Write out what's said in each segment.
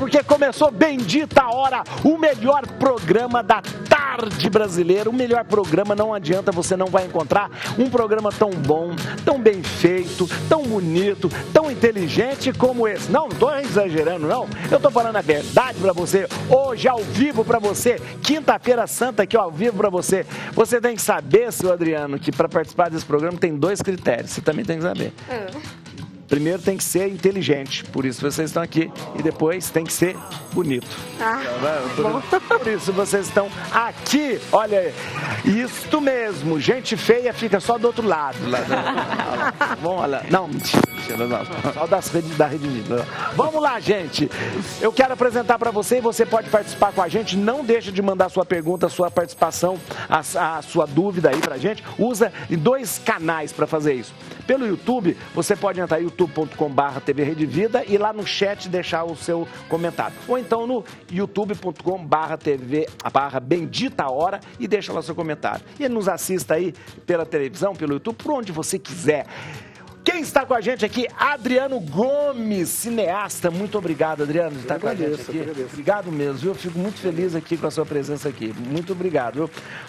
porque começou Bendita a Hora, o melhor programa da tarde brasileira. O melhor programa, não adianta, você não vai encontrar um programa tão bom, tão bem feito, tão bonito, tão inteligente como esse. Não tô exagerando, não. Eu tô falando a verdade pra você, hoje ao vivo pra você, quinta-feira santa aqui ao vivo pra você. Você tem que saber, seu Adriano, que pra participar desse programa tem 2 critérios, você também tem que saber. Primeiro tem que ser inteligente, por isso vocês estão aqui. E depois tem que ser bonito. Por isso vocês estão aqui. Olha, isto mesmo. Gente feia fica só do outro lado. Vamos lá. Não, mentira. Só da Rede Vida. Vamos lá, gente. Eu quero apresentar para você e você pode participar com a gente. Não deixa de mandar sua pergunta, sua participação, a sua dúvida aí pra gente. Usa 2 canais para fazer isso. Pelo YouTube, você pode entrar em youtube.com/TV Rede Vida e lá no chat deixar o seu comentário. Ou então no youtube.com/TV/Bendita Hora e deixa lá seu comentário. E nos assista aí pela televisão, pelo YouTube, por onde você quiser. Quem está com a gente aqui? Adriano Gomes, cineasta. Muito obrigado, Adriano, de estar com a gente aqui. Obrigado mesmo, viu? Eu fico muito feliz aqui com a sua presença aqui. Muito obrigado, viu?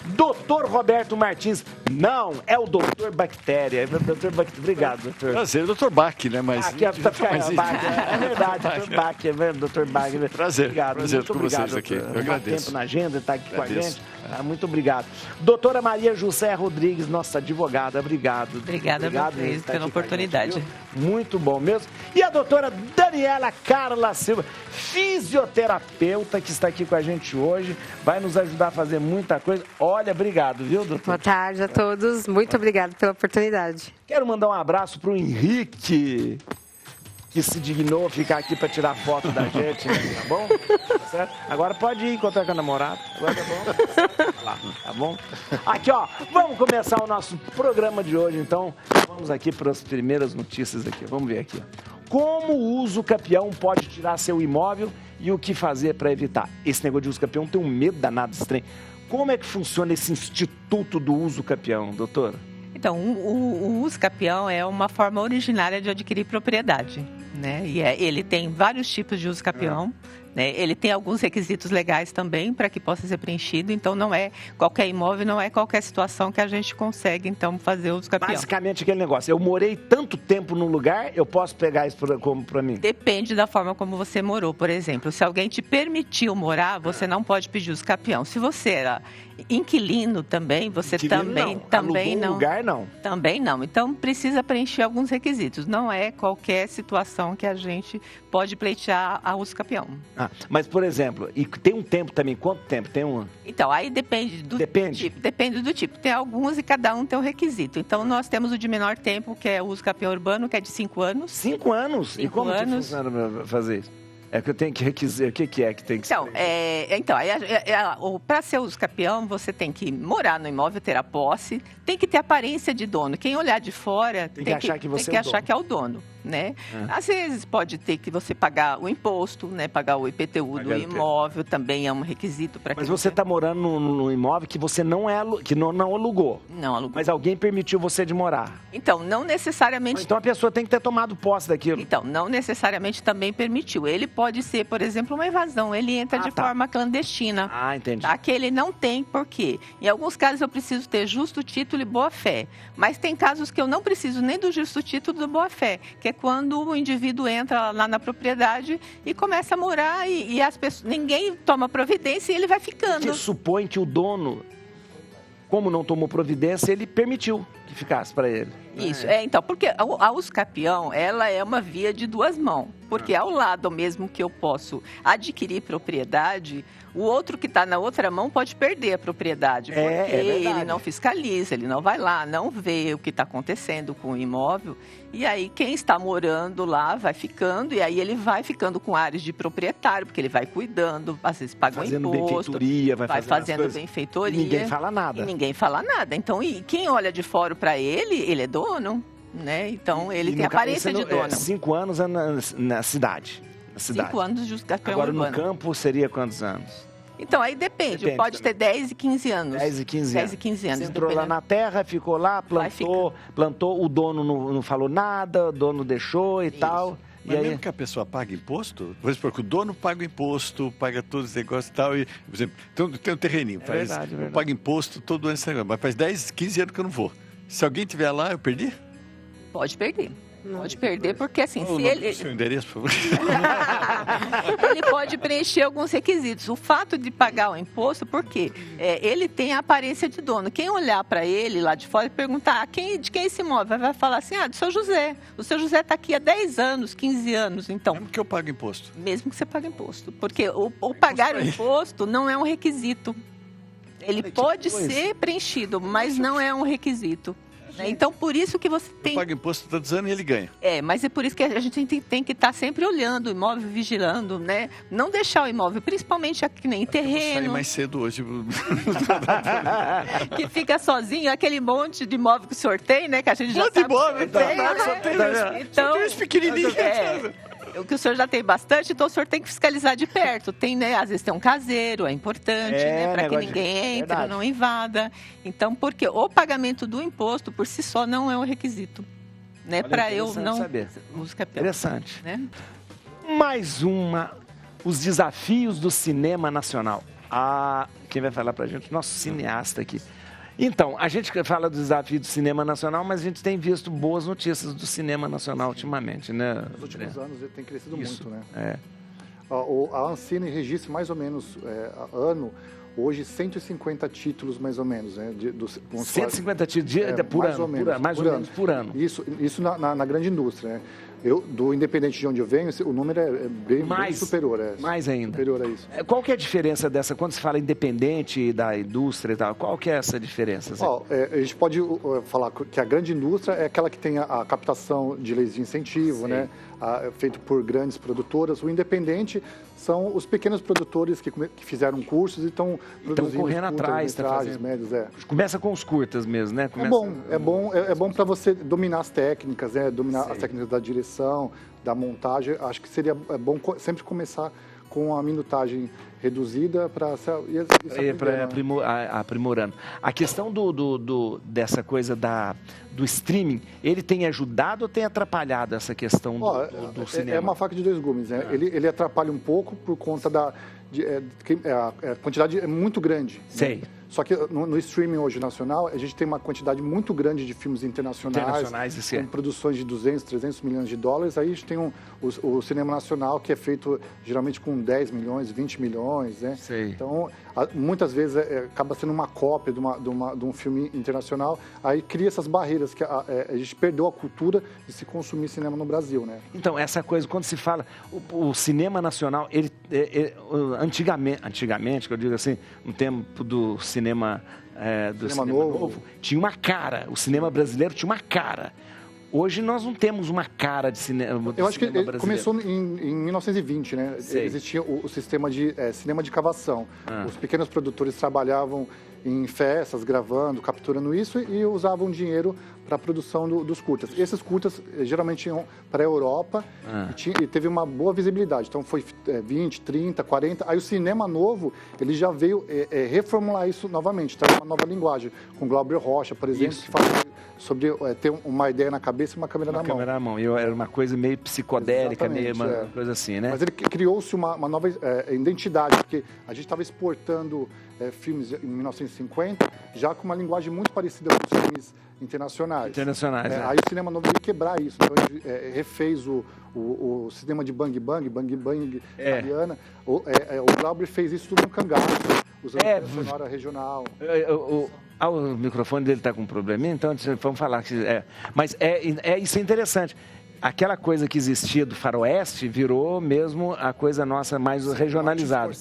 Doutor Roberto Martins. Não, é o doutor Bactéria. Doutor Bactéria. Obrigado, doutor. Prazer, doutor Bach, né? Mas... Aqui é verdade, doutor Bach, doutor Bach. Prazer, obrigado, prazer muito com obrigado, vocês aqui. doutor. Eu agradeço. Tempo na agenda, está aqui com a gente. Muito obrigado. Doutora Maria José Rodrigues, nossa advogada, obrigado. Obrigada a vocês pela oportunidade. Gente, muito bom mesmo. E a doutora Daniela Carla Silva, fisioterapeuta, que está aqui com a gente hoje, vai nos ajudar a fazer muita coisa. Olha, obrigado, viu, doutor? Boa tarde a todos, muito obrigado pela oportunidade. Quero mandar um abraço para o Henrique, que se dignou a ficar aqui para tirar foto da gente, tá bom? Tá certo? Agora pode ir encontrar com a namorada. Agora tá bom? Tá bom? Aqui, ó, vamos começar o nosso programa de hoje, então. Vamos aqui para as primeiras notícias aqui. Vamos ver aqui. Como o uso capião pode tirar seu imóvel e o que fazer para evitar? Esse negócio de uso capião tem um medo danado estranho. Como é que funciona esse instituto do uso capião, doutora? Então, o uso capião é uma forma originária de adquirir propriedade, né? E ele tem vários tipos de uso capião, né? Ele tem alguns requisitos legais também para que possa ser preenchido. Então, não é qualquer imóvel, não é qualquer situação que a gente consegue, então, fazer o uso capião. Basicamente, aquele negócio. Eu morei tanto tempo num lugar, eu posso pegar isso como para mim? Depende da forma como você morou, por exemplo. Se alguém te permitiu morar, você não pode pedir uso capião. Se você era inquilino também, você também não. Lugar, não. Também não. Então, precisa preencher alguns requisitos. Não é qualquer situação que a gente pode pleitear a uso capião. Mas, por exemplo, e tem um tempo também. Quanto tempo? Tem um... Então, aí depende do tipo. Depende do tipo. Tem alguns e cada um tem um requisito. Então, nós temos o de menor tempo, que é o uso capião urbano, que é de 5 anos. 5 anos? E como que funciona para fazer isso? É que eu tenho que requisar. O que é que tem que ser? Para ser uso capião, você tem que morar no imóvel, ter a posse, tem que ter aparência de dono. Quem olhar de fora tem que achar que é o dono, né? Às vezes pode ter que você pagar o imposto, né? Pagar o IPTU do imóvel, também é um requisito para que. Mas você está morando num imóvel que você não alugou. Não alugou. Mas alguém permitiu você de morar. Então, não necessariamente. Então a pessoa tem que ter tomado posse daquilo. Então, não necessariamente também permitiu. Ele pode ser, por exemplo, uma evasão. Ele entra de forma clandestina. Entendi. Tá? Que ele não tem por quê. Em alguns casos eu preciso ter justo título e boa-fé. Mas tem casos que eu não preciso nem do justo título e do boa-fé, que é quando o indivíduo entra lá na propriedade e começa a morar e as pessoas, ninguém toma providência e ele vai ficando. Porque supõe que o dono, como não tomou providência, ele permitiu que ficasse para ele. Isso, então, porque a uso capião, ela é uma via de 2 mãos. Porque ao lado mesmo que eu posso adquirir propriedade, o outro que está na outra mão pode perder a propriedade. Porque ele não fiscaliza, ele não vai lá, não vê o que está acontecendo com o imóvel. E aí quem está morando lá vai ficando, e aí ele vai ficando com áreas de proprietário, porque ele vai cuidando, às vezes paga um imposto, vai fazendo benfeitoria. E ninguém fala nada. E ninguém fala nada. Então, e quem olha de fora para ele é dono, né? Então, ele tem aparência de dono. 5 anos é na cidade. 5 anos de uso capião urbano. Agora, no campo, seria quantos anos? Então, aí depende pode ter 10 e 15 anos. 10 e 15 anos. 10 e 15 anos. Você entrou lá na terra, ficou lá, plantou, o dono não falou nada, o dono deixou e tal. Mas mesmo que a pessoa pague imposto, por exemplo, que o dono paga o imposto, paga todos os negócios e tal, e, por exemplo, tem um terreninho, eu pago imposto todo ano, mas faz 10, 15 anos que eu não vou. Se alguém estiver lá, eu perdi? Pode perder. Pode perder, porque assim, se ele... Seu endereço, por favor. Ele pode preencher alguns requisitos. O fato de pagar o imposto, por quê? Ele tem a aparência de dono. Quem olhar para ele lá de fora e perguntar de quem é esse imóvel, vai falar assim, do seu José. O seu José está aqui há 10 anos, 15 anos, então. Mesmo que eu pague imposto. Mesmo que você pague imposto. Porque o pagar imposto não é um requisito. Ele pode ser preenchido, mas não é um requisito. Então, por isso que você tem... Paga imposto todos os anos e ele ganha. Mas é por isso que a gente tem que estar sempre olhando o imóvel, vigilando, né? Não deixar o imóvel, principalmente aqui nem terreno. Eu vou sair mais cedo hoje. Que fica sozinho, aquele monte de imóvel que sorteio, né? Que a gente já sabe. Então, sorteio pequenininho. O que o senhor já tem bastante, então o senhor tem que fiscalizar de perto. Tem, né? Às vezes tem um caseiro, é importante, né? Para que ninguém entre, não invada. Então, porque o pagamento do imposto por si só não é um requisito, né? Para eu não saber. Interessante. Né? Mais os desafios do cinema nacional. Quem vai falar para a gente? Nosso cineasta aqui. Então, a gente fala do desafio do cinema nacional, mas a gente tem visto boas notícias do cinema nacional ultimamente, né? Nos últimos anos ele tem crescido muito, né? A Ancine registra mais ou menos ano, hoje 150 títulos mais ou menos, né? 150 títulos por ano, mais ou menos por ano. Isso na grande indústria, né? Do independente de onde eu venho, o número é bem superior. Mais ainda. Superior a isso. Qual que é a diferença dessa, quando se fala independente da indústria e tal, qual que é essa diferença? A gente pode falar que a grande indústria é aquela que tem a captação de leis de incentivo, né? Feito por grandes produtoras. O independente são os pequenos produtores que fizeram cursos e estão produzindo correndo atrás, médios. Começa com os curtas mesmo, né? É bom para você dominar as técnicas, né? Dominar as técnicas da direção, da montagem. Acho que seria bom sempre começar com a minutagem reduzida para aprimorando. A questão dessa coisa do streaming, ele tem ajudado ou tem atrapalhado essa questão do cinema? É uma faca de dois gumes, né? Ele atrapalha um pouco por conta a quantidade é muito grande. Sei. Né? Só que no streaming hoje nacional, a gente tem uma quantidade muito grande de filmes internacionais com produções de 200, 300 milhões de dólares. Aí a gente tem o cinema nacional, que é feito geralmente com 10 milhões, 20 milhões, né? Sei. Então, muitas vezes acaba sendo uma cópia de um filme internacional. Aí cria essas barreiras que a gente perdeu a cultura de se consumir cinema no Brasil, né? Então, essa coisa, quando se fala, o cinema nacional, antigamente, que eu digo assim, no tempo do cinema novo, tinha uma cara. O cinema brasileiro tinha uma cara. Hoje nós não temos uma cara de cinema. Eu acho que começou em 1920, né? Sei. Existia o sistema de cinema de cavação. Os pequenos produtores trabalhavam em festas, gravando, capturando isso e usavam dinheiro para a produção dos curtas. Esses curtas geralmente iam para a Europa e teve uma boa visibilidade. Então foi 20, 30, 40. Aí o cinema novo, ele já veio reformular isso novamente, trazer uma nova linguagem. Com Glauber Rocha, por exemplo, que fala sobre ter uma ideia na cabeça e uma câmera na mão. Era uma coisa meio psicodélica, meio uma coisa assim, né? Mas ele criou-se uma nova identidade, porque a gente estava exportando filmes em 1950 já com uma linguagem muito parecida com os filmes internacionais. Aí o cinema novo veio quebrar isso. Então ele refez o cinema de Bang Bang italiana. O Glauber fez isso tudo no cangaço, usando a sonora regional. O microfone dele está com um probleminha, então vamos falar. Mas isso é interessante. Aquela coisa que existia do faroeste virou mesmo a coisa nossa mais regionalizada.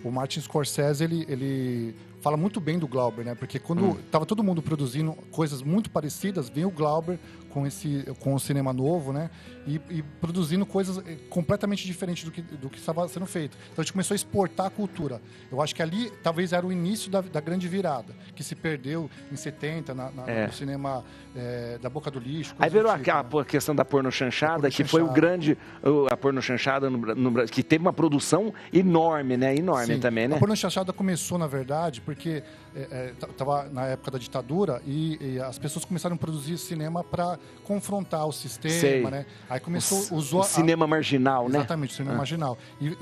O Martin Scorsese, ele fala muito bem do Glauber, né? Porque quando estava todo mundo produzindo coisas muito parecidas, vem o Glauber com o cinema novo, né? E produzindo coisas completamente diferentes do que estava sendo feito. Então a gente começou a exportar a cultura. Eu acho que ali talvez era o início da grande virada, que se perdeu em 70 no cinema da boca do lixo. Aí virou a questão da pornochanchada, que foi a pornochanchada no Brasil, que teve uma produção enorme, né? Enorme. Sim. Também, né? A pornochanchada começou, na verdade, porque estava na época da ditadura e as pessoas começaram a produzir cinema para confrontar o sistema, né? Aí começou o cinema marginal, né? Exatamente, o cinema marginal. E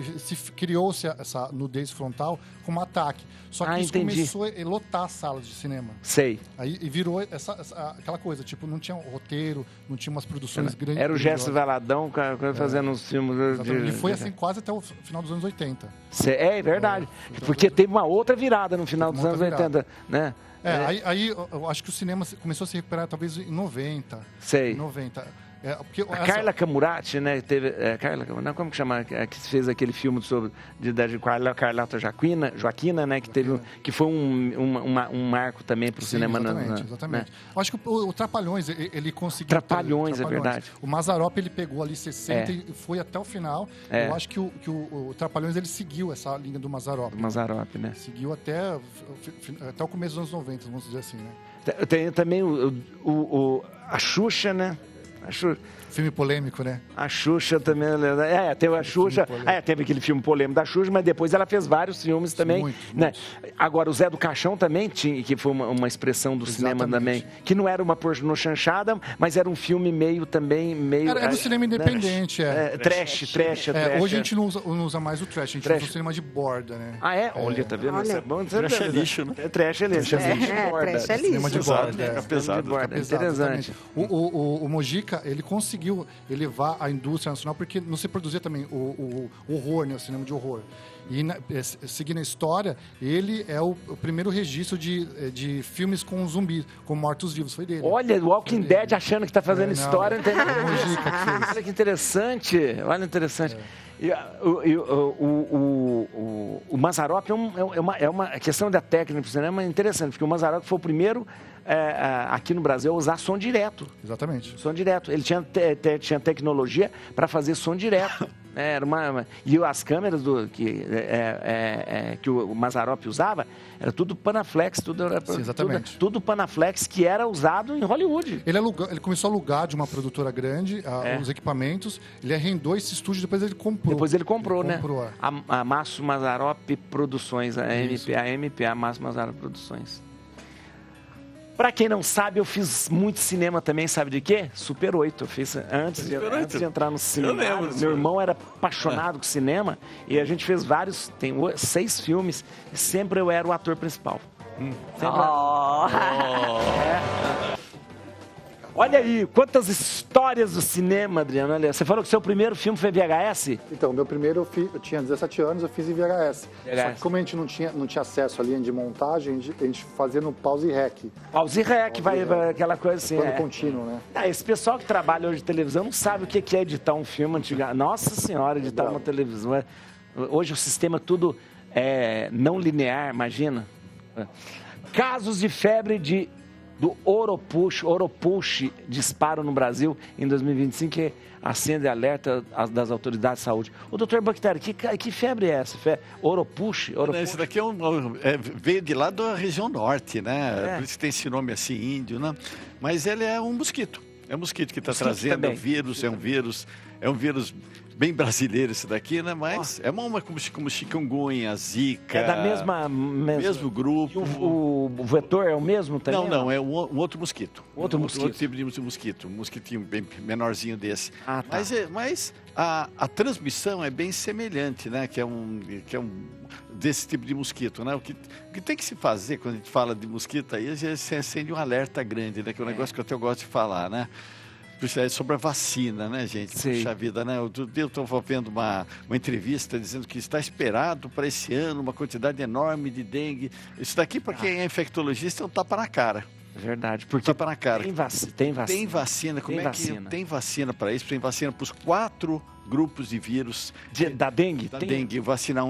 criou-se essa nudez frontal como ataque. Só que isso começou a lotar as salas de cinema. Sei. Aí virou aquela coisa, tipo, não tinha roteiro, não tinha umas produções grandes. Era o Gerson Valadão fazendo uns filmes. E foi assim quase até o final dos anos 80. É verdade. Porque teve uma outra virada no final dos anos 80, né? Aí eu acho que o cinema começou a se recuperar talvez em 90. Sei. Em 90. Carla Camurati, né? Teve, Carla, como que chama? Que fez aquele filme de Carlota Joaquina, né? Que foi um marco também para o cinema. Exatamente. Né? Eu acho que o Trapalhões, ele conseguiu... Trapalhões, é verdade. O Mazzaropi, ele pegou ali 60 e foi até o final. Eu acho que o Trapalhões, ele seguiu essa linha do Mazzaropi. Do Mazzaropi, né? Seguiu até o começo dos anos 90, vamos dizer assim, né? Tem também a Xuxa, né? Filme polêmico, né? A Xuxa também. Teve a Xuxa. Teve aquele filme polêmico da Xuxa, mas depois ela fez vários filmes também. Muitos. Agora, o Zé do Caixão também tinha, que foi uma expressão do cinema também. Que não era uma pornochanchada, mas era um filme meio. Era do cinema independente, Trash. Hoje a gente não usa mais o trash, a gente usa o cinema de borda, né? Olha, tá vendo? Isso é bom. Trash é lixo, né? Trash é lixo. Trash é lixo. Cinema de borda. É pesado. Interessante. O Mojica, ele conseguiu elevar a indústria nacional, porque não se produzia também o horror, né? O cinema de horror. E, seguindo a história, ele é o primeiro registro de filmes com zumbis, com mortos-vivos, foi dele. Olha, o Walking Dead achando que está fazendo história. Não tem nada. Olha que interessante. E o Mazzaropi é uma questão da técnica do cinema interessante, porque o Mazzaropi foi o primeiro aqui no Brasil a usar som direto. Exatamente. Som direto. Ele tinha tecnologia para fazer som direto. E as câmeras que o Mazzaropi usava era tudo Panaflex, tudo Panaflex que era usado em Hollywood. Ele começou a alugar de uma produtora grande os equipamentos, ele arrendou esse estúdio, depois ele comprou. Né? A Márcio Mazzaropi Produções, a MPA Márcio Mazzaropi Produções. Pra quem não sabe, eu fiz muito cinema também, sabe de quê? Super 8. Eu fiz antes de entrar no cinema. Meu irmão era apaixonado com cinema e a gente fez tem 6 filmes e sempre eu era o ator principal. Olha aí, quantas histórias do cinema, Adriano. Olha, você falou que o seu primeiro filme foi VHS? Então, meu primeiro, eu tinha 17 anos, eu fiz em VHS. Só que como a gente não tinha acesso à linha de montagem, a gente fazia no pause e rec. Pause e rec, vai aquela coisa assim. Plano contínuo, né? Esse pessoal que trabalha hoje de televisão não sabe o que é editar um filme antigo. Nossa Senhora, editar uma televisão. Hoje o sistema tudo não linear, imagina. Casos de febre do Oropush disparam no Brasil em 2025, que acende alerta das autoridades de saúde. O doutor Bactéria, que febre é essa? Oropush? Esse daqui veio de lá da região norte, né? Por isso que tem esse nome assim, índio, né? Mas ele é um mosquito. É um mosquito que está trazendo o vírus, é um vírus bem brasileiro esse daqui, né? Mas é uma como chikungunya, zika. É da mesmo grupo. O vetor é o mesmo também? Não, é um outro mosquito. Outro tipo de mosquito. Um mosquitinho bem menorzinho desse. Tá. Mas a transmissão é bem semelhante, né? Que é um desse tipo de mosquito, né? O que tem que se fazer quando a gente fala de mosquito aí, se acende um alerta grande, né? Que é um negócio que eu até gosto de falar, né? Sobre a vacina, né, gente? Puxa vida, né? Eu estou vendo uma entrevista dizendo que está esperado para esse ano uma quantidade enorme de dengue. Isso daqui, para quem é infectologista, é um tapa na cara. É verdade, porque tapa na cara. Tem vacina. Tem vacina. Como é que tem vacina para isso? Tem vacina para os 4 grupos de vírus. Da dengue? Dengue, vacinar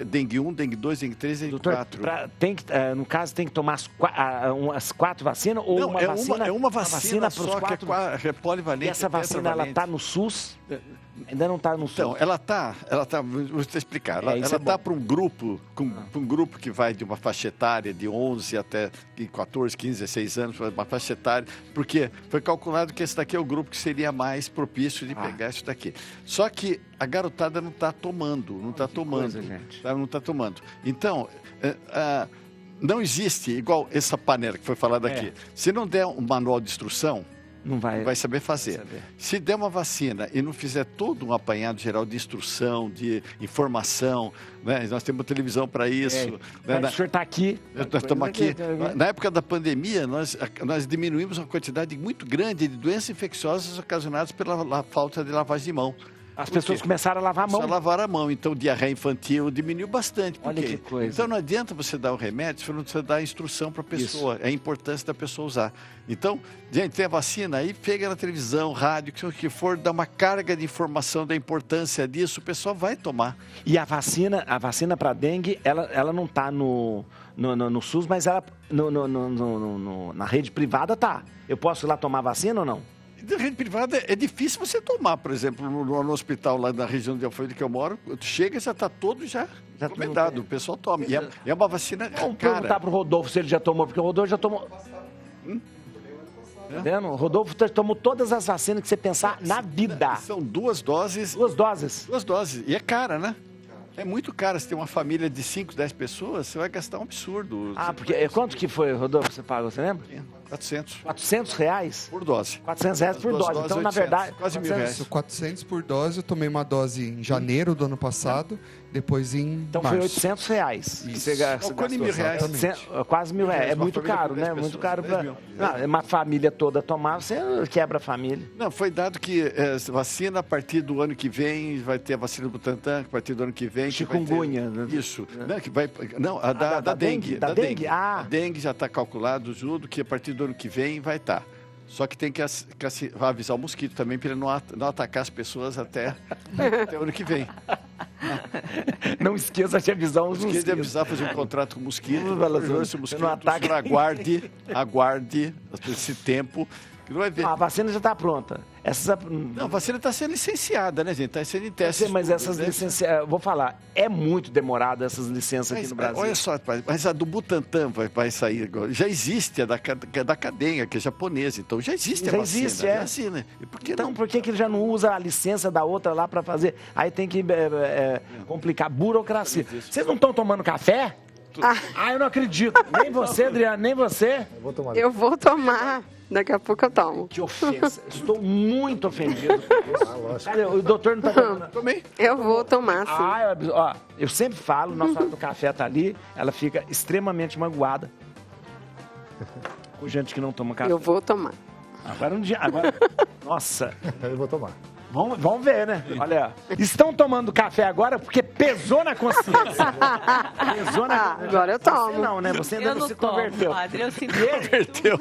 dengue 1, dengue 2, dengue 3, dengue 4. No caso, tem que tomar as 4 vacinas ou não, uma vacina para os 4? É polivalente. E essa vacina, ela está no SUS? Ainda não está no SUS? Então, ela tá, vou te explicar. Ela está para um grupo, um grupo que vai de uma faixa etária de 11 até 14, 15, 16 anos, uma faixa etária, porque foi calculado que esse daqui é o grupo que seria mais propício de pegar isso daqui. Só que a garotada não está tomando, não está tomando. Coisa, gente. Não está tomando. Então, não existe, igual essa panela que foi falada aqui. Se não der um manual de instrução, não vai saber fazer. Se der uma vacina e não fizer todo um apanhado geral de instrução, de informação, né? Nós temos televisão para isso. Né? O senhor está aqui. Nós estamos aqui. Na época da pandemia, nós diminuímos uma quantidade muito grande de doenças infecciosas ocasionadas pela falta de lavagem de mão. As pessoas começaram a lavar a mão. Começaram a lavar a mão. Então, diarreia infantil diminuiu bastante. Olha que coisa. Então, não adianta você dar o remédio se você dar a instrução para a pessoa. Isso. É a importância da pessoa usar. Então, gente, tem a vacina aí, pega na televisão, rádio, o que for, dá uma carga de informação da importância disso, o pessoal vai tomar. E a vacina para dengue, ela não está no SUS, mas ela na rede privada tá. Eu posso ir lá tomar vacina ou não? Na rede privada é difícil você tomar, por exemplo, no hospital lá na região de Alfredo que eu moro, chega e já está todo já recomendado, o pessoal toma. E é uma vacina cara. Vamos perguntar para o Rodolfo se ele já tomou, porque o Rodolfo já tomou... Tá vendo? O Rodolfo tomou todas as vacinas que você pensar na vida. São 2 doses. 2 doses? 2 doses. E é cara, né? É muito caro. Se tem uma família de 5, 10 pessoas, você vai gastar um absurdo. Porque quanto que foi, Rodolfo, você pagou, você lembra? 400. 400 reais? Por dose. 400 reais por dose. Então, 800, na verdade... Quase R$1.000. 400 por dose. Eu tomei uma dose em janeiro do ano passado, depois em Então março. Foi 800 reais. Isso. Você gastou. Quase R$1.000. Quase R$1.000. É muito caro, né? Muito caro para uma família toda tomar, você quebra a família. Não, foi dado que vacina a partir do ano que vem, vai ter a vacina do Butantan, a partir do ano que vem... Chikungunya. Isso. Não, que vai, não, da dengue. Da dengue? A dengue já está calculado, tudo, que a partir do ano que vem vai estar. Só que tem que avisar o mosquito também para ele não atacar as pessoas até o ano que vem. Não esqueça de avisar os mosquitos. Esqueça de avisar, fazer um contrato com o mosquito. Se o mosquito não ataca. Aguarde esse tempo. Que não vai ver. A vacina já está pronta. Não, a vacina está sendo licenciada, né, gente? Está sendo em testes. Mas essas licenças, vou falar, é muito demorado essas licenças aqui no Brasil. Olha só, mas a do Butantan vai sair agora. Já existe a da cadeia, que é japonesa. Então já existe a vacina. Existe, é. Vacina. Então por que ele já não usa a licença da outra lá para fazer? Aí tem que complicar. Burocracia. Vocês não estão tomando café? Eu não acredito. Nem você, Adriana, nem você. Eu vou tomar. Daqui a pouco eu tomo. Que ofensa. Estou muito ofendido. Cara, o doutor não está tomando. Tomei. Eu vou tomar, sim. Eu sempre falo, nossa hora do café tá ali, ela fica extremamente magoada com gente que não toma café. Eu vou tomar. Agora, nossa. Eu vou tomar. Vamos ver, né? Olha, estão tomando café agora porque pesou na consciência. Agora eu tomo. Você não, né? Você ainda não se converteu. Padre, eu se converteu.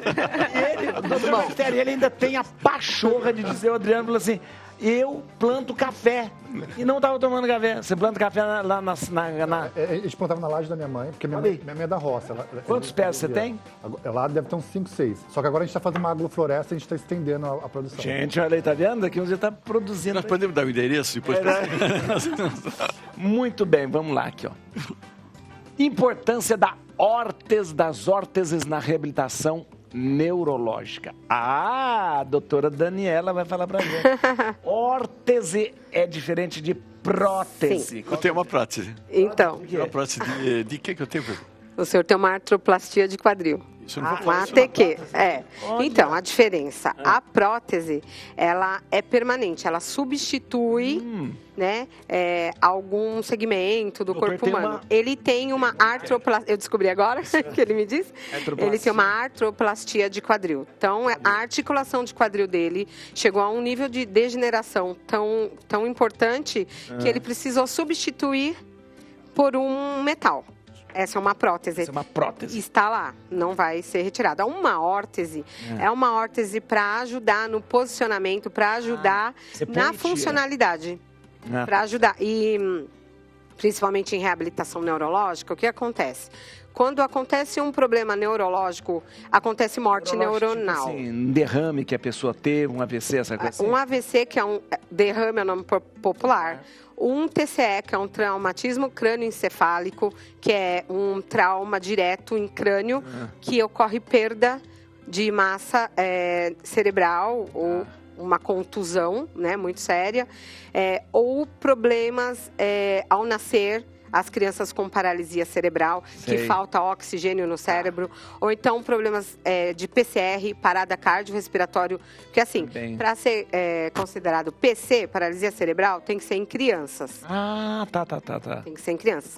Ele ainda tem a pachorra de dizer, o Adriano falou assim, eu planto café. E não estava tomando café. Você planta café lá na... A gente plantava na laje da minha mãe, porque minha mãe é da roça. Quantos pés você tem? Lá deve ter uns 5, 6. Só que agora a gente está fazendo uma agrofloresta e a gente está estendendo a produção. Gente, olha aí, tá vendo? Daqui um dia está produzindo. Nós podemos dar o endereço depois? Muito bem, vamos lá aqui, ó. Importância das órteses na reabilitação neurológica. A doutora Daniela vai falar pra gente. Órtese é diferente de prótese. Sim. Eu tenho uma prótese. Então. Uma prótese de que eu tenho? O senhor tem uma artroplastia de quadril. Isso não Uma ATQ. Então, a diferença. A prótese, ela é permanente. Ela substitui né, algum segmento do corpo humano. Ele tem uma artroplastia. Eu descobri agora que ele me disse. Ele tem uma artroplastia de quadril. Então, a articulação de quadril dele chegou a um nível de degeneração tão importante que ele precisou substituir por um metal. Essa é uma prótese. Essa é uma prótese. Está lá, não vai ser retirada. Uma órtese é uma órtese para ajudar no posicionamento, para ajudar na funcionalidade. Para ajudar. E principalmente em reabilitação neurológica, o que acontece? Quando acontece um problema neurológico, acontece morte neuronal. Tipo assim, um derrame que a pessoa teve, um AVC, essa coisa assim? Um AVC, que é um derrame, é o nome popular. Um TCE, que é um traumatismo crânioencefálico, que é um trauma direto em crânio, que ocorre perda de massa cerebral ou uma contusão, né, muito séria, ou problemas ao nascer, as crianças com paralisia cerebral, que falta oxigênio no cérebro, ou então problemas de PCR, parada cardiorrespiratório, porque assim, para ser considerado PC, paralisia cerebral, tem que ser em crianças. Ah, tá. Tem que ser em crianças.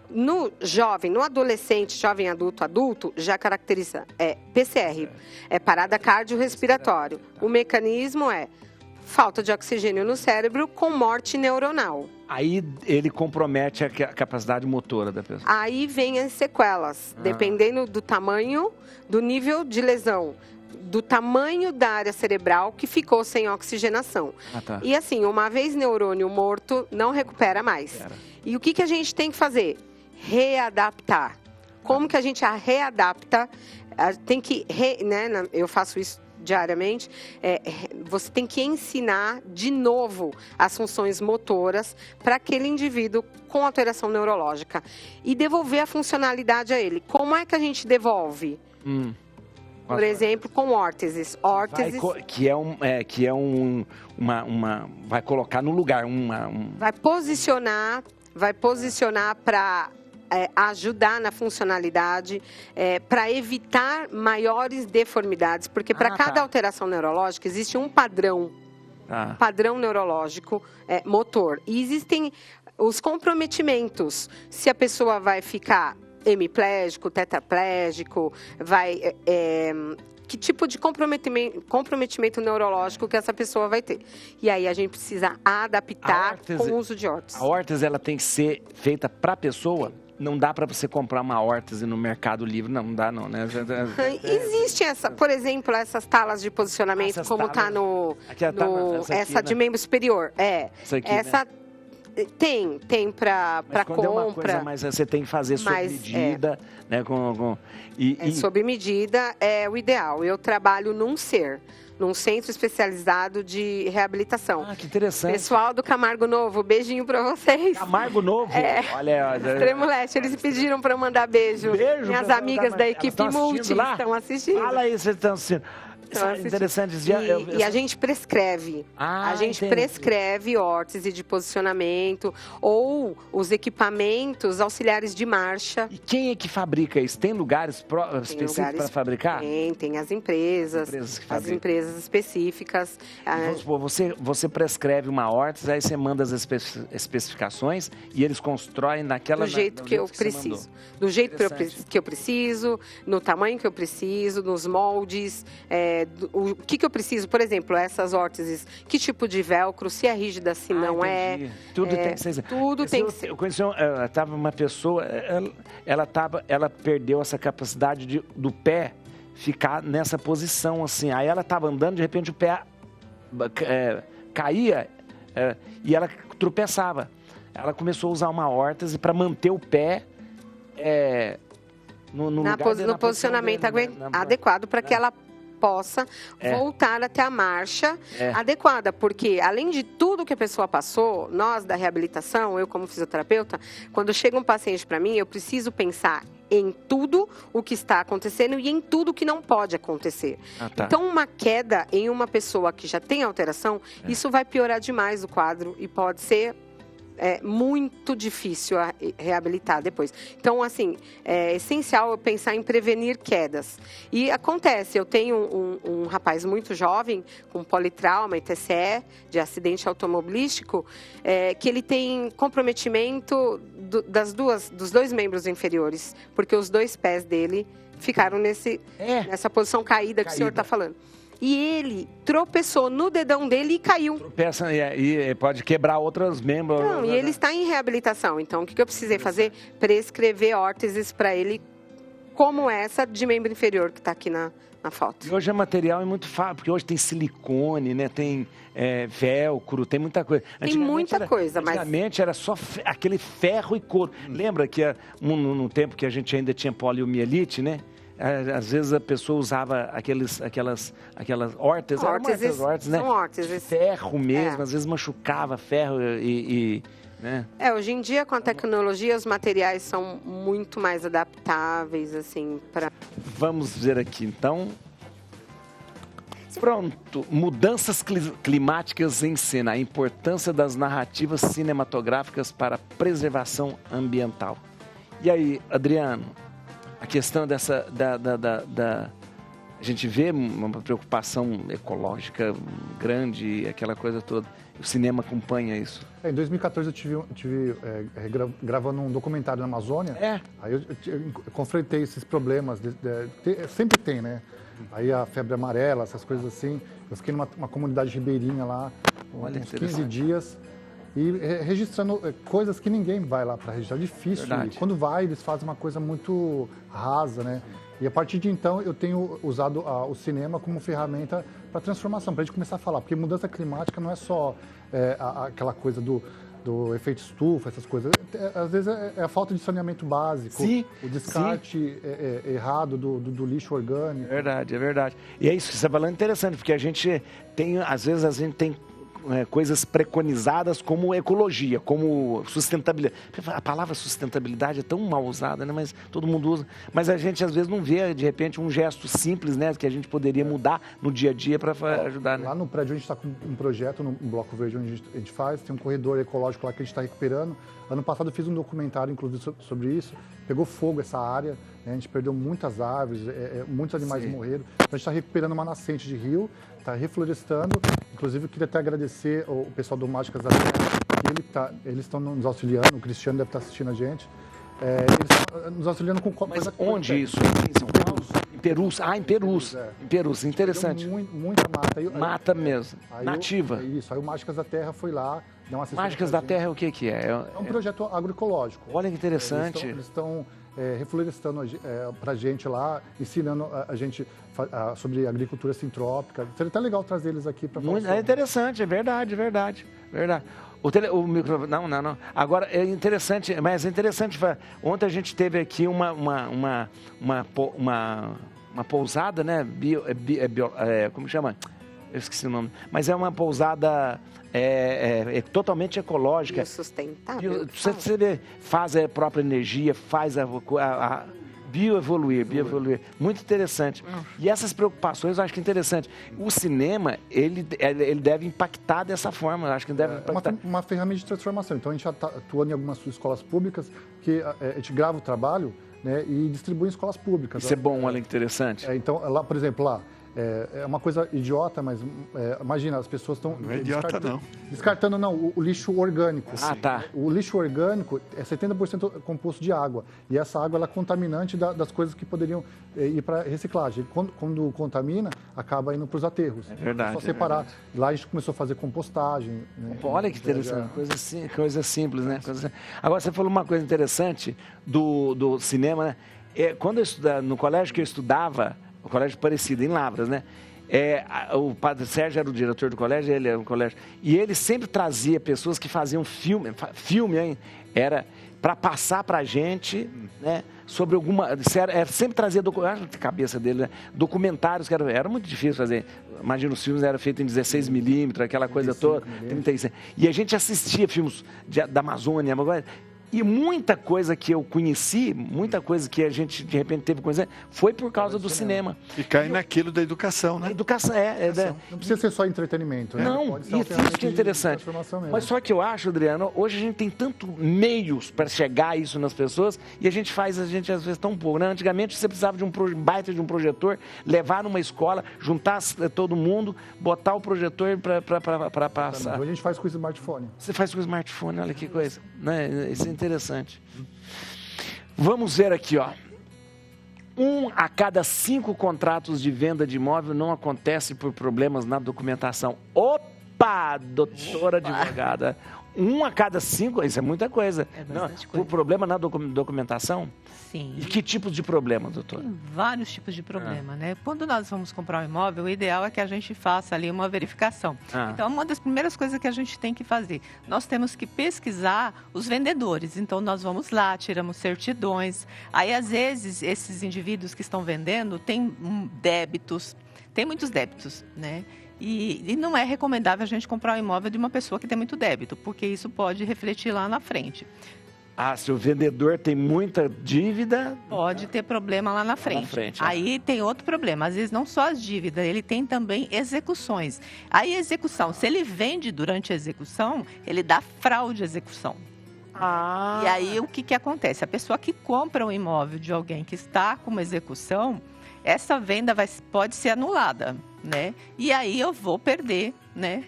No jovem, no adolescente, jovem adulto, já caracteriza PCR, parada cardiorrespiratório. O mecanismo é falta de oxigênio no cérebro com morte neuronal. Aí ele compromete a capacidade motora da pessoa. Aí vem as sequelas, dependendo do tamanho, do nível de lesão, do tamanho da área cerebral que ficou sem oxigenação. Tá. E assim, uma vez neurônio morto, não recupera mais. E o que a gente tem que fazer? Readaptar. Como que a gente readapta? Tem que, eu faço isso diariamente, você tem que ensinar de novo as funções motoras para aquele indivíduo com alteração neurológica e devolver a funcionalidade a ele. Como é que a gente devolve? Por exemplo, com órteses. Vai colocar no lugar Vai posicionar para ajudar na funcionalidade, para evitar maiores deformidades, porque para cada alteração neurológica existe um padrão neurológico motor. E existem os comprometimentos, se a pessoa vai ficar hemiplégico, tetraplégico, que tipo de comprometimento neurológico que essa pessoa vai ter. E aí a gente precisa adaptar com o uso de órtese. A órtese, ela tem que ser feita para a pessoa? Não dá para você comprar uma órtese no Mercado Livre, não dá não, né? Existe por exemplo, essas talas de posicionamento, como está essa de membro superior. Essa tem para compra. É uma coisa, mas você tem que fazer sob medida, né? Sob medida é o ideal. Eu trabalho num centro especializado de reabilitação. Que interessante. Pessoal do Camargo Novo, beijinho para vocês. Camargo Novo? Olha, Extremo Leste, eles pediram para eu mandar beijo. Minhas amigas da equipe Multi estão assistindo. Fala aí, vocês estão assistindo. Interessante. E a gente prescreve. Prescreve órtese de posicionamento ou os equipamentos auxiliares de marcha. E quem é que fabrica isso? Tem lugares específicos para fabricar? Tem as empresas específicas. Vamos supor, você prescreve uma órtese, aí você manda as especificações e eles constroem naquela... Do jeito que eu preciso. Do jeito que eu preciso, no tamanho que eu preciso, nos moldes... o que eu preciso, por exemplo, essas órteses, que tipo de velcro, se é rígida, se não é. Tudo tem que ser. Tudo tem que ser. Eu conheci uma pessoa, ela perdeu essa capacidade do pé ficar nessa posição assim. Aí ela estava andando, de repente o pé caía e ela tropeçava. Ela começou a usar uma órtese para manter o pé no posicionamento adequado para que ela possa voltar até a marcha adequada, porque além de tudo que a pessoa passou, nós da reabilitação, eu como fisioterapeuta, quando chega um paciente para mim, eu preciso pensar em tudo o que está acontecendo e em tudo que não pode acontecer. Então, uma queda em uma pessoa que já tem alteração, isso vai piorar demais o quadro e pode ser muito difícil reabilitar depois. Então, assim, é essencial eu pensar em prevenir quedas. E acontece, eu tenho um rapaz muito jovem, com politrauma e TCE, de acidente automobilístico, que ele tem comprometimento dos dois membros inferiores, porque os dois pés dele ficaram nessa posição caída que o senhor está falando. E ele tropeçou no dedão dele e caiu. Tropeça e pode quebrar outros membros. Não, e ele está em reabilitação. Então, o que eu precisei fazer? Prescrever órteses para ele, como essa de membro inferior que está aqui na foto. E hoje o material é muito fácil, porque hoje tem silicone, né? Tem velcro, tem muita coisa. Tem muita coisa, mas... Antigamente era só aquele ferro e couro. Lembra que no tempo que a gente ainda tinha poliomielite, né? Às vezes a pessoa usava aquelas órteses, né? São órteses. Ferro mesmo, às vezes machucava ferro né? Hoje em dia, com a tecnologia, os materiais são muito mais adaptáveis, assim, para... Vamos ver aqui, então... Pronto. Mudanças climáticas em cena. A importância das narrativas cinematográficas para a preservação ambiental. E aí, Adriano, a questão dessa... A gente vê uma preocupação ecológica grande, aquela coisa toda. O cinema acompanha isso. Em 2014 eu tive gravando um documentário na Amazônia. Aí eu confrontei esses problemas. Sempre tem, né? Aí a febre amarela, essas coisas assim. Eu fiquei numa comunidade ribeirinha lá, uns 15 dias. E registrando coisas que ninguém vai lá para registrar. É difícil. E quando vai, eles fazem uma coisa muito rasa, né? E a partir de então eu tenho usado o cinema como ferramenta para transformação, para a gente começar a falar. Porque mudança climática não é só aquela coisa do efeito estufa, essas coisas. Às vezes é a falta de saneamento básico, o descarte errado do lixo orgânico. É verdade. E é isso que você está falando, interessante, porque a gente tem, às vezes a gente tem coisas preconizadas como ecologia, como sustentabilidade. A palavra sustentabilidade é tão mal usada, né? Mas todo mundo usa. Mas a gente às vezes não vê, de repente, um gesto simples, né? Que a gente poderia mudar no dia a dia para ajudar, né? Lá no prédio a gente está com um projeto, no Bloco Verde, onde a gente faz, tem um corredor ecológico lá que a gente está recuperando. Ano passado eu fiz um documentário, inclusive, sobre isso. Pegou fogo essa área, né? A gente perdeu muitas árvores, muitos animais morreram. Então a gente está recuperando uma nascente de rio, está reflorestando. Inclusive eu queria até agradecer o pessoal do Mágicas da Terra, que eles estão nos auxiliando, o Cristiano deve estar assistindo a gente. Eles estão nos auxiliando com... Mas onde isso? Em São Paulo? Em Perus. Em Perus. Em Perus, interessante. Muita mata. Mata mesmo, nativa. Isso, aí o Mágicas da Terra foi lá, deu uma assistência. Mágicas da Terra, o que é? É um projeto agroecológico. Olha que interessante. Eles estão reflorestando para a gente lá, ensinando a gente sobre agricultura sintrópica. Seria até legal trazer eles aqui para falar. É interessante, é verdade. O microfone... Não. Agora, é interessante, mas é interessante. Ontem a gente teve aqui uma pousada, né? Como chama? Eu esqueci o nome. Mas é uma pousada totalmente ecológica. Biosustentável. Você faz a própria energia, faz a bioevoluir. Muito interessante. E essas preocupações eu acho que é interessante. O cinema, ele deve impactar dessa forma. Eu acho que deve impactar. Uma ferramenta de transformação. Então a gente já está atuando em algumas escolas públicas que a gente grava o trabalho, né, e distribui em escolas públicas. Isso é bom, olha que interessante. Então, lá, por exemplo, é uma coisa idiota, mas imagina, as pessoas estão... Não é idiota, não. Descartando, o lixo orgânico. Tá. O lixo orgânico é 70% composto de água. E essa água ela é contaminante das coisas que poderiam ir para reciclagem. Quando contamina, acaba indo para os aterros. É verdade. É só separar. Verdade. Lá a gente começou a fazer compostagem. Né? Olha que interessante. Coisa simples, né? Agora, você falou uma coisa interessante do cinema, né? Quando eu estudava, no colégio que eu estudava, o colégio Parecido, em Lavras, né? O padre Sérgio era o diretor do colégio, ele era um colégio. E ele sempre trazia pessoas que faziam filme, hein? Era para passar para a gente, né? Sobre alguma... sempre trazia de cabeça dele, né? Documentários, que era muito difícil fazer. Imagina, os filmes eram feitos em 16 milímetros, aquela coisa toda, 36. E a gente assistia filmes da Amazônia, e muita coisa que eu conheci, muita coisa que a gente, de repente, teve conhecimento, foi por causa do cinema. E cai naquilo da educação, né? A educação, Não precisa ser só entretenimento, né? Não, isso que é interessante. Mas só que eu acho, Adriano, hoje a gente tem tanto meios para chegar isso nas pessoas e a gente às vezes, tão pouco, né? Antigamente você precisava de um baita de um projetor, levar numa escola, juntar todo mundo, botar o projetor para passar. Hoje a gente faz com o smartphone. Você faz com o smartphone, olha que coisa. Né? Isso é interessante. Vamos ver aqui, ó. 1 a cada 5 contratos de venda de imóvel não acontece por problemas na documentação. Opa, doutora advogada. 1 a cada 5, isso é muita coisa. É bastante coisa. Por problema na documentação? Sim. E que tipos de problema, doutora? Tem vários tipos de problema, né? Quando nós vamos comprar um imóvel, o ideal é que a gente faça ali uma verificação. Então, uma das primeiras coisas que a gente tem que fazer, nós temos que pesquisar os vendedores. Então, nós vamos lá, tiramos certidões. Aí, às vezes, esses indivíduos que estão vendendo têm débitos, tem muitos débitos, né? E não é recomendável a gente comprar um imóvel de uma pessoa que tem muito débito, porque isso pode refletir lá na frente. Se o vendedor tem muita dívida... Pode ter problema lá na frente. Aí tem outro problema. Às vezes não só as dívidas, ele tem também execuções. Aí a execução, se ele vende durante a execução, ele dá fraude à execução. E aí o que acontece? A pessoa que compra um imóvel de alguém que está com uma execução, essa venda pode ser anulada, né? E aí eu vou perder, né,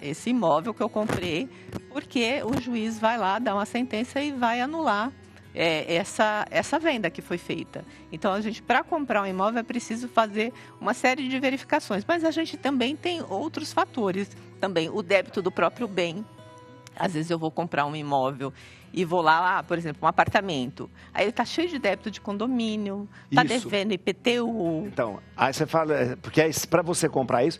esse imóvel que eu comprei, porque o juiz vai lá, dá uma sentença e vai anular essa venda que foi feita. Então, a gente, para comprar um imóvel, é preciso fazer uma série de verificações. Mas a gente também tem outros fatores. Também o débito do próprio bem. Às vezes eu vou comprar um imóvel e vou lá, por exemplo, um apartamento. Aí ele está cheio de débito de condomínio, está devendo IPTU. Então, aí você fala, porque para você comprar isso,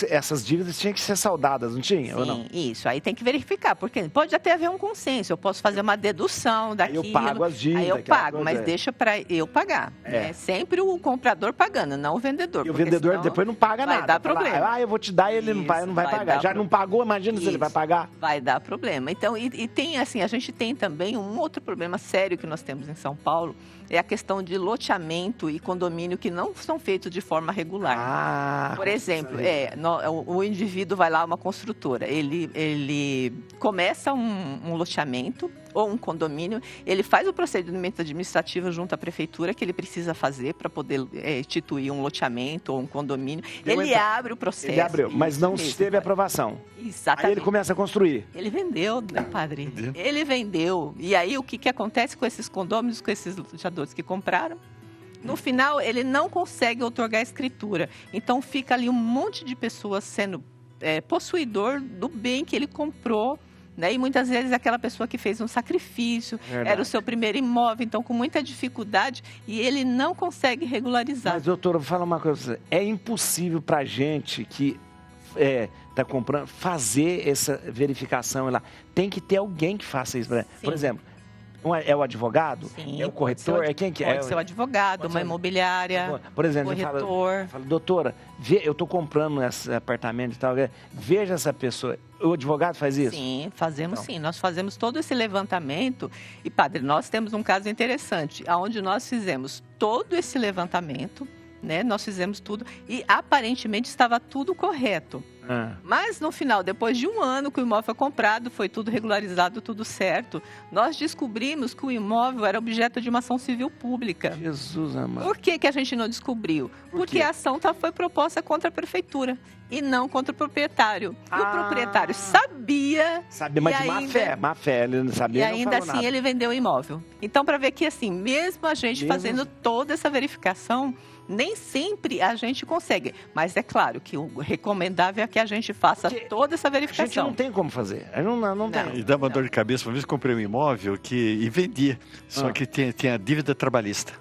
essas dívidas tinham que ser saldadas, não tinha? Sim, ou não? Isso. Aí tem que verificar, porque pode até haver um consenso. Eu posso fazer uma dedução daquilo. Aí eu pago as dívidas. Aí eu pago, mas deixa para eu pagar. É sempre o comprador pagando, não o vendedor. E o vendedor depois não paga nada. Vai dar problema. Eu vou te dar e ele não vai pagar. Já não pagou, imagina se ele vai pagar. Vai dar problema. Então, e tem assim, a gente tem também um outro problema sério que nós temos em São Paulo, é a questão de loteamento e condomínio que não são feitos de forma regular. Por exemplo, o indivíduo vai lá, uma construtora, ele começa um loteamento ou um condomínio, ele faz o procedimento administrativo junto à prefeitura que ele precisa fazer para poder instituir um loteamento ou um condomínio. Ele abre o processo. Ele abriu, mas não teve aprovação. Exatamente. Aí ele começa a construir. Ele vendeu, né, padre? Ele vendeu. E aí, o que acontece com esses condôminos, com esses loteadores que compraram? No final, ele não consegue outorgar a escritura. Então, fica ali um monte de pessoas sendo possuidor do bem que ele comprou, né? E muitas vezes aquela pessoa que fez um sacrifício, era o seu primeiro imóvel, então com muita dificuldade, e ele não consegue regularizar. Mas, doutora, vou falar uma coisa. É impossível para a gente que está comprando fazer essa verificação lá. Tem que ter alguém que faça isso. Por exemplo, é o advogado? Sim, é o corretor? É quem que é? Pode ser o advogado, uma imobiliária, por exemplo, corretor. Fala, doutora, eu estou comprando esse apartamento e tal, veja essa pessoa. O advogado faz isso? Sim, fazemos sim. Nós fazemos todo esse levantamento. E, padre, nós temos um caso interessante, onde nós fizemos todo esse levantamento, né? Nós fizemos tudo e aparentemente estava tudo correto. Mas no final, depois de um ano que o imóvel foi comprado, foi tudo regularizado, tudo certo, nós descobrimos que o imóvel era objeto de uma ação civil pública. Jesus amado. Por que a gente não descobriu? Porque a ação foi proposta contra a prefeitura e não contra o proprietário. E o proprietário sabia, mas de má fé, ele não sabia. E ainda assim ele vendeu o imóvel. Então, para ver que assim, mesmo a gente fazendo toda essa verificação, nem sempre a gente consegue. Mas é claro que o recomendável é que a gente faça toda essa verificação. A gente não tem como fazer. Não tem. E dá uma dor de cabeça. Uma vez eu comprei um imóvel e vendia. Só que tinha dívida trabalhista.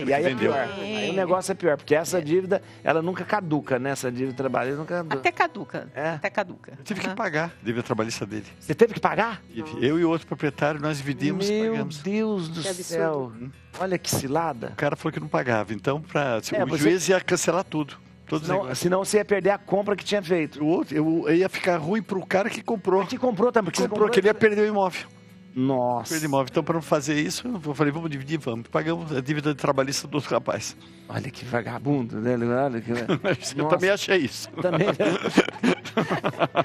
E aí é pior. Aí o negócio é pior, porque essa dívida, ela nunca caduca, né? Essa dívida trabalhista nunca caduca. Até caduca. Até caduca. Eu tive que pagar a dívida trabalhista dele. Você teve que pagar? Eu e o outro proprietário, nós dividimos e pagamos. Meu Deus do céu. Olha que cilada. O cara falou que não pagava. Então, o juiz ia cancelar tudo. Senão você ia perder a compra que tinha feito. Eu ia ficar ruim pro cara que comprou. Que comprou também. Que ele ia perder o imóvel. Nossa. Então, para não fazer isso, eu falei, vamos dividir, vamos. Pagamos a dívida trabalhista do outro rapaz. Olha que vagabundo, né? Olha que... Eu também achei isso. Também.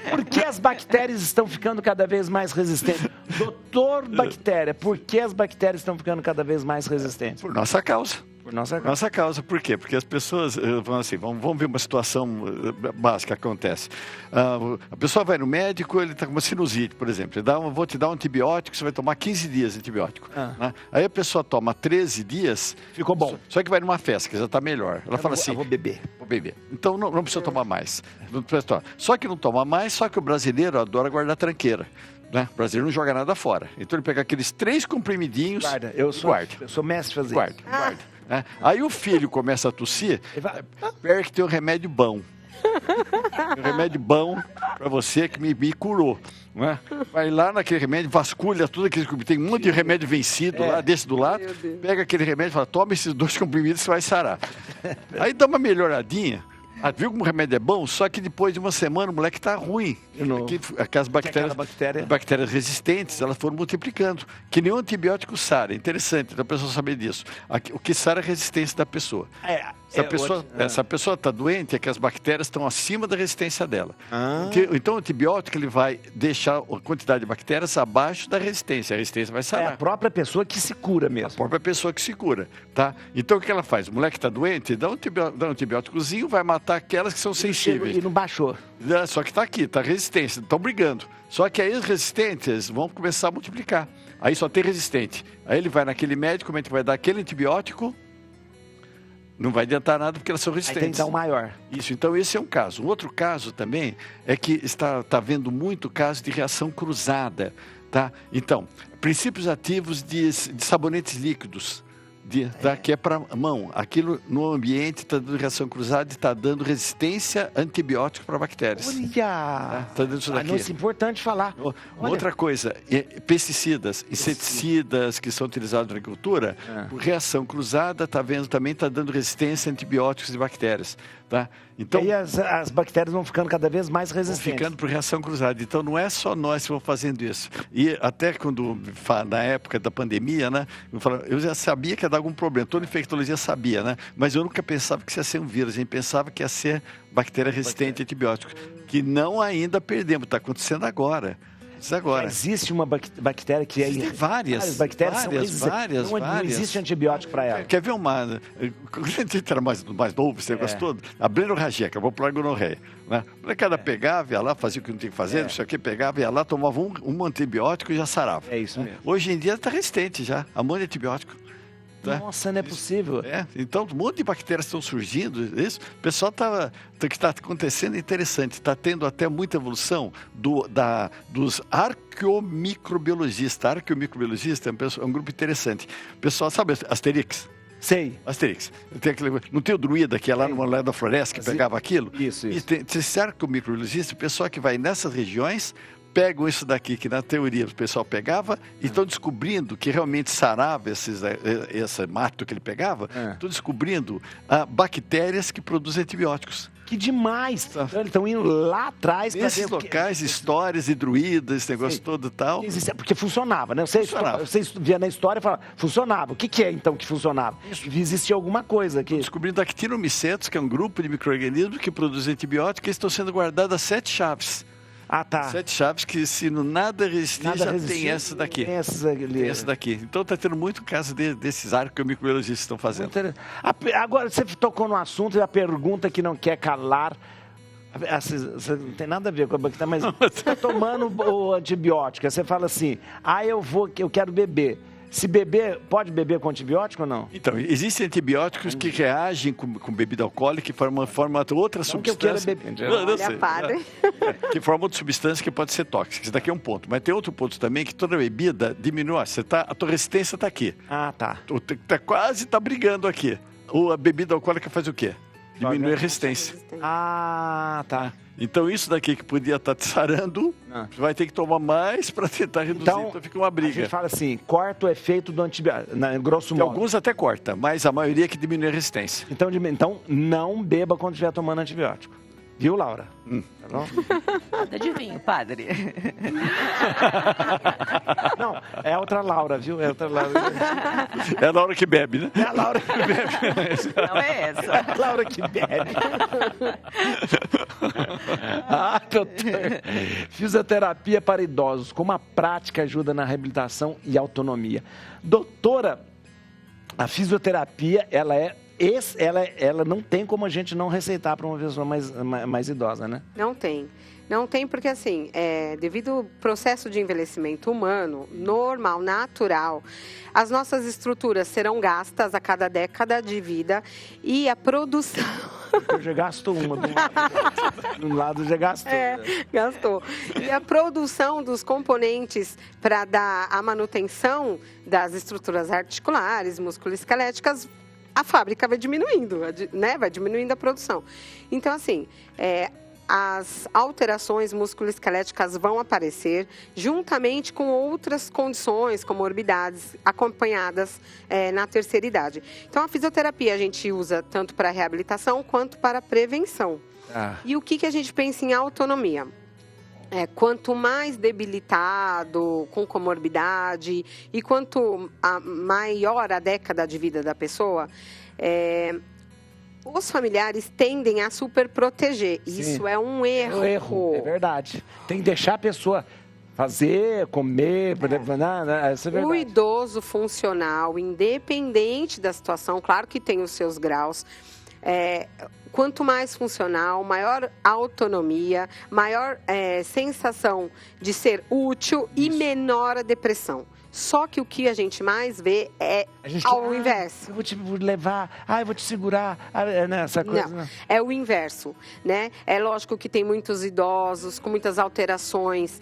Por que as bactérias estão ficando cada vez mais resistentes? Doutor Bactéria, por que as bactérias estão ficando cada vez mais resistentes? Por nossa causa. Nossa causa, por quê? Porque as pessoas vão assim, vamos ver uma situação básica que acontece. A pessoa vai no médico, ele está com uma sinusite, por exemplo. Vou te dar um antibiótico, você vai tomar 15 dias de antibiótico. Né? Aí a pessoa toma 13 dias. Ficou bom. Só que vai numa festa, que já está melhor. Ela fala assim... Vou beber. Então não precisa tomar mais. Só que não toma mais, só que o brasileiro adora guardar tranqueira. Né? O brasileiro não joga nada fora. Então ele pega aqueles 3 comprimidinho. Guarda. Eu sou mestre de fazer isso. Guarda. Aí o filho começa a tossir, pera que tem um remédio bom. Um remédio bom para você que me curou. Não é? Vai lá naquele remédio, vasculha tudo aquilo, tem um monte de remédio vencido lá, desse do lado, pega aquele remédio e fala, toma esses 2 comprimidos, você vai sarar. Aí dá uma melhoradinha, Viu como o remédio é bom? Só que depois de uma semana o moleque tá ruim. Aquelas bactérias resistentes, elas foram multiplicando. Que nem o antibiótico sara. Interessante da pessoa saber disso. O que sara é a resistência da pessoa. Se a pessoa está doente, é que as bactérias estão acima da resistência dela. Então o antibiótico ele vai deixar a quantidade de bactérias abaixo da resistência. A resistência vai sarar. É a própria pessoa que se cura mesmo. A própria pessoa que se cura, tá? Então o que ela faz? O moleque está doente, dá um antibióticozinho, vai matar aquelas que são sensíveis. E não baixou. Só que está aqui, está resistência, estão brigando. Só que aí as resistentes vão começar a multiplicar. Aí só tem resistente. Aí ele vai naquele médico, vai dar aquele antibiótico, não vai adiantar nada porque elas são resistentes. Aí tem que dar um maior. Isso, então esse é um caso. Um outro caso também é que está havendo muito caso de reação cruzada, tá? Então, princípios ativos de sabonetes líquidos. Que é para mão. Aquilo no ambiente está dando reação cruzada e está dando resistência a antibióticos para bactérias. Olha! Está dando isso daqui. Isso é importante falar. Outra coisa, pesticidas, inseticidas que são utilizados na agricultura, por reação cruzada, também está dando resistência a antibióticos e bactérias. Tá? Então, e aí as bactérias vão ficando cada vez mais resistentes. Vão ficando por reação cruzada. Então não é só nós que vamos fazendo isso. E até na época da pandemia, né, eu já sabia que ia dar algum problema. Toda infectologia sabia, né? Mas eu nunca pensava que isso ia ser um vírus. A gente pensava que ia ser bactéria resistente a antibióticos. Que não ainda perdemos. Está acontecendo agora. Existe uma bactéria que Existem várias bactérias. Não existe antibiótico para ela. Quer ver uma... Quando a gente era mais novo, esse negócio todo, a blenorragia, que eu vou para a gonorreia. Né? A molecada pegava, ia lá, fazia o que não tinha que fazer, não sei o que, pegava, ia lá, tomava um antibiótico e já sarava. É isso mesmo. Hoje em dia está resistente já, a monte de antibiótico. Tá? Nossa, não é possível. Então, um monte de bactérias estão surgindo. Isso, o pessoal o que está acontecendo é interessante. Está tendo até muita evolução dos arqueomicrobiologistas. Arqueomicrobiologista é um grupo interessante. O pessoal sabe Asterix? Sei. Asterix. Não tem o druida que é lá no lado da floresta que pegava aquilo? Isso. E tem esse arqueomicrobiologista, o pessoal que vai nessas regiões pegam isso daqui que na teoria o pessoal pegava e estão descobrindo que realmente sarava esse mato que ele pegava, estão descobrindo bactérias que produzem antibióticos. Que demais! Então, eles estão indo lá atrás. Nesses locais, histórias e druidas, esse negócio todo e tal. Porque funcionava, né? Você via na história e falava, funcionava. O que é então que funcionava? Existia alguma coisa aqui. Descobrindo actinomicetos, que é um grupo de micro-organismos que produzem antibióticos, que estão sendo guardados as 7 chaves. Ah, tá. 7 chaves que, se nada resistir, já tem essa daqui. Tem essa daqui. Então, está tendo muito caso desses arqueomicrobiologistas que estão fazendo. Agora, você tocou no assunto e a pergunta que não quer calar. Você não tem nada a ver com a bactéria, mas você está tomando o antibiótico. Aí você fala assim, eu quero beber. Se beber, pode beber com antibiótico ou não? Então, existem antibióticos que reagem com bebida alcoólica e formam outra substância. Que eu quero beber. Olha, padre. Que forma outra substância que pode ser tóxica. Isso daqui é um ponto. Mas tem outro ponto também, que toda bebida diminui. A tua resistência está aqui. Ah, tá. Quase está brigando aqui. A bebida alcoólica faz o quê? Diminui a resistência. Ah, tá. Então, isso daqui que podia estar te sarando, vai ter que tomar mais para tentar reduzir. Então fica uma briga. A gente fala assim, corta o efeito do antibiótico, grosso modo. Alguns até corta, mas a maioria que diminui a resistência. Então não beba quando estiver tomando antibiótico. Viu, Laura? Tá bom? Nada de vinho, padre. Não, é outra Laura, viu? É outra Laura. É a Laura que bebe, né? É a Laura que bebe. Não é essa. É a Laura que bebe. Doutor. Fisioterapia para idosos. Como a prática ajuda na reabilitação e autonomia. Doutora, a fisioterapia, ela não tem como a gente não receitar para uma pessoa mais idosa, né? Não tem. Não tem porque, assim, devido ao processo de envelhecimento humano, normal, natural, as nossas estruturas serão gastas a cada década de vida e a produção... Eu já gasto uma. De um lado já gastou. Gastou. E a produção dos componentes para dar a manutenção das estruturas articulares, musculoesqueléticas, a fábrica vai diminuindo, né? Vai diminuindo a produção. Então, assim, as alterações musculoesqueléticas vão aparecer juntamente com outras condições, comorbidades, acompanhadas na terceira idade. Então, a fisioterapia a gente usa tanto para reabilitação quanto para prevenção. E o que a gente pensa em autonomia? Quanto mais debilitado, com comorbidade, e quanto maior a década de vida da pessoa, os familiares tendem a superproteger. Sim. Isso é um erro. É um erro, é verdade. Tem que deixar a pessoa fazer, comer, isso é verdade. O idoso funcional, independente da situação, claro que tem os seus graus, quanto mais funcional, maior autonomia, maior sensação de ser útil e menor a depressão. Só que o que a gente mais vê é ao inverso. Eu vou te levar, eu vou te segurar, essa coisa. Não, é o inverso, né? É lógico que tem muitos idosos com muitas alterações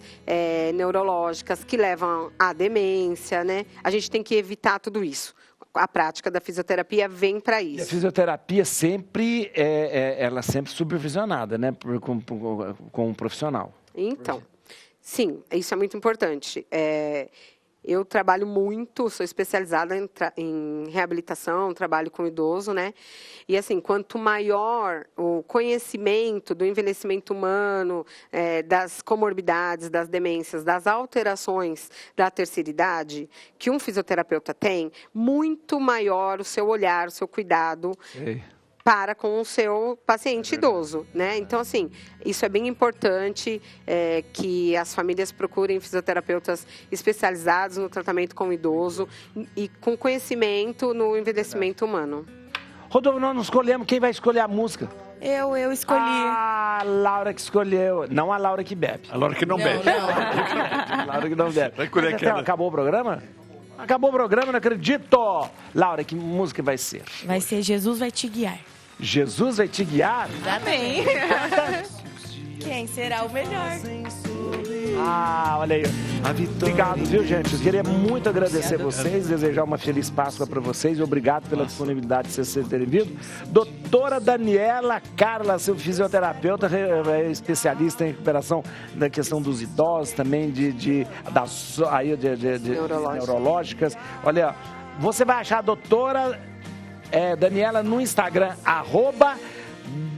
neurológicas que levam à demência, né? A gente tem que evitar tudo isso. A prática da fisioterapia vem para isso. E a fisioterapia sempre ela sempre supervisionada, né, com um profissional. Então, sim, isso é muito importante. Eu trabalho muito, sou especializada em reabilitação, trabalho com idoso, né? E assim, quanto maior o conhecimento do envelhecimento humano, das comorbidades, das demências, das alterações da terceira idade, que um fisioterapeuta tem, muito maior o seu olhar, o seu cuidado. Sei. Para com o seu paciente idoso, né? Então, assim, isso é bem importante, que as famílias procurem fisioterapeutas especializados no tratamento com o idoso e com conhecimento no envelhecimento humano. Rodolfo, nós não escolhemos. Quem vai escolher a música? Eu escolhi. A Laura que escolheu. Não a Laura que bebe. A Laura que não bebe. A Laura que não bebe. Vai escolher aquela. Acabou o programa? Acabou o programa, não acredito! Laura, que música vai ser? Vai ser Jesus Vai Te Guiar. Jesus vai te guiar? Amém. Quem será o melhor? Olha aí. Obrigado, viu, gente? Eu queria muito agradecer vocês, desejar uma feliz Páscoa para vocês. Obrigado pela disponibilidade de vocês terem vindo. Doutora Daniela Carla, seu fisioterapeuta, especialista em recuperação da questão dos idosos, também das neurológicas. Olha, você vai achar a doutora Daniela no Instagram,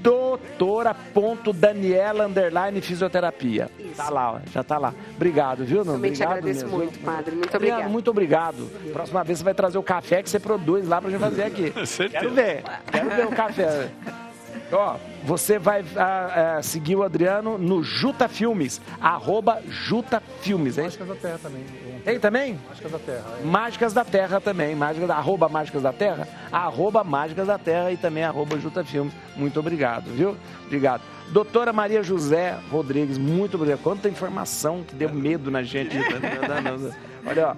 doutora.daniela_fisioterapia. Tá lá, já tá lá. Obrigado, viu? Também te agradeço mesmo. muito, padre. Muito obrigado. Muito obrigado. Próxima vez você vai trazer o café que você produz lá pra gente fazer aqui. Quero ver o café. Você vai seguir o Adriano no Juta Filmes, @Juta Filmes, hein? Mágicas da Terra também. Tem também? Mágicas da Terra. Mágicas da Terra também, @Mágicas da Terra, @Mágicas da Terra e também @Juta Filmes. Muito obrigado, viu? Obrigado. Doutora Maria José Rodrigues, muito obrigado. Quanta informação que deu medo na gente. Olha,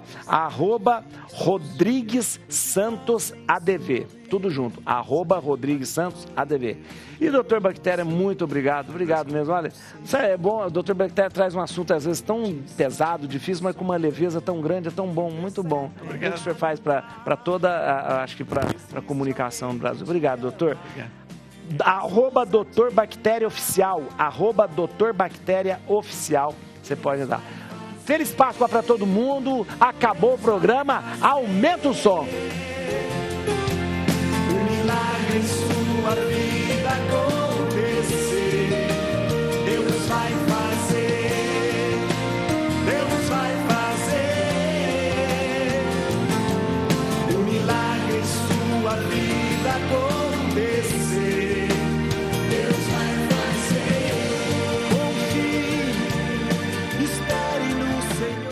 @Rodrigues Santos ADV. Tudo junto, @Rodrigues Santos ADV. E doutor Bactéria, muito obrigado. Obrigado mesmo. Olha, isso é bom. O doutor Bactéria traz um assunto às vezes tão pesado, difícil, mas com uma leveza tão grande, é tão bom, muito bom. Obrigado. O que o senhor faz para toda, acho que para a comunicação do Brasil. Obrigado, doutor. Obrigado. @Doutor Bactéria Oficial, @Doutor Bactéria Oficial. Você pode dar. Feliz Páscoa para todo mundo. Acabou o programa. Aumenta o som. O milagre em sua vida.